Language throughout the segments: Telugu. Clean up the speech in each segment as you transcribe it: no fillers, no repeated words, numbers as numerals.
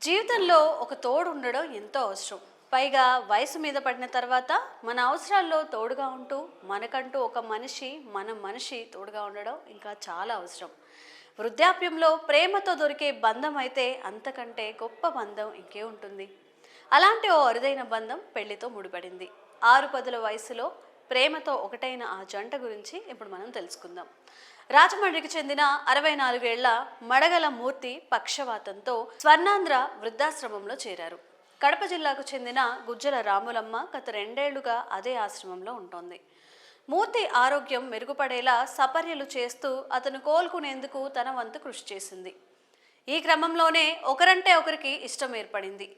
జీవితంలో ఒక తోడు ఉండడం ఎంతో అవసరం. పైగా వయసు మీద పడిన తర్వాత మన అవసరాల్లో తోడుగా ఉంటూ మనకంటూ ఒక మనిషి మన మనిషి తోడుగా ఉండడం ఇంకా చాలా అవసరం. వృద్ధాప్యంలో ప్రేమతో దొరికే బంధం అయితే అంతకంటే గొప్ప బంధం ఇంకే ఉంటుంది. అలాంటి ఓ అరుదైన బంధం పెళ్లితో ముడిపడింది. 6 పదుల వయసులో ప్రేమతో ఒకటైన ఆ జంట గురించి ఇప్పుడు మనం తెలుసుకుందాం. రాజమండ్రికి చెందిన 64 ఏళ్ల మడగల మూర్తి పక్షవాతంతో స్వర్ణాంధ్ర వృద్ధాశ్రమంలో చేరారు. కడప జిల్లాకు చెందిన గుజ్జల రాములమ్మ గత 2 ఏళ్లుగా అదే ఆశ్రమంలో ఉంటోంది. మూర్తి ఆరోగ్యం మెరుగుపడేలా సపర్యలు చేస్తూ అతను కోలుకునేందుకు తన వంతు కృషి చేసింది. ఈ క్రమంలోనే ఒకరంటే ఒకరికి ఇష్టం ఏర్పడింది.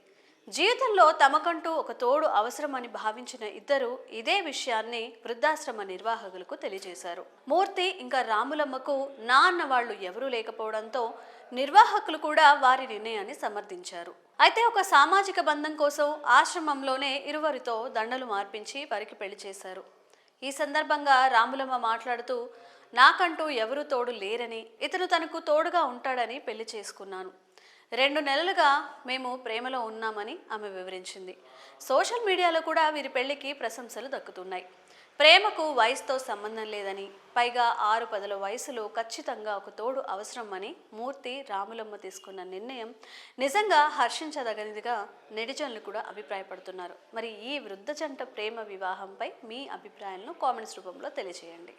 జీవితంలో తమకంటూ ఒక తోడు అవసరమని భావించిన ఇద్దరు ఇదే విషయాన్ని వృద్ధాశ్రమ నిర్వాహకులకు తెలియజేశారు. మూర్తి ఇంకా రాములమ్మకు నా అన్న వాళ్ళు ఎవరూ లేకపోవడంతో నిర్వాహకులు కూడా వారి నిర్ణయాన్ని సమర్థించారు. అయితే ఒక సామాజిక బంధం కోసం ఆశ్రమంలోనే ఇరువరితో దండలు మార్పించి వారికి పెళ్లి చేశారు. ఈ సందర్భంగా రాములమ్మ మాట్లాడుతూ, నాకంటూ ఎవరూ తోడు లేరని, ఇతను తనకు తోడుగా ఉంటాడని పెళ్లి చేసుకున్నాను. 2 నెలలుగా మేము ప్రేమలో ఉన్నామని ఆమె వివరించింది. సోషల్ మీడియాలో కూడా వీరి పెళ్లికి ప్రశంసలు దక్కుతున్నాయి. ప్రేమకు వయసుతో సంబంధం లేదని, పైగా 6 పదుల వయసులో ఖచ్చితంగా ఒక తోడు అవసరం అని మూర్తి రాములమ్మ తీసుకున్న నిర్ణయం నిజంగా హర్షించదగినదిగా నెటిజన్లు కూడా అభిప్రాయపడుతున్నారు. మరి ఈ వృద్ధ జంట ప్రేమ వివాహంపై మీ అభిప్రాయాలను కామెంట్స్ రూపంలో తెలియజేయండి.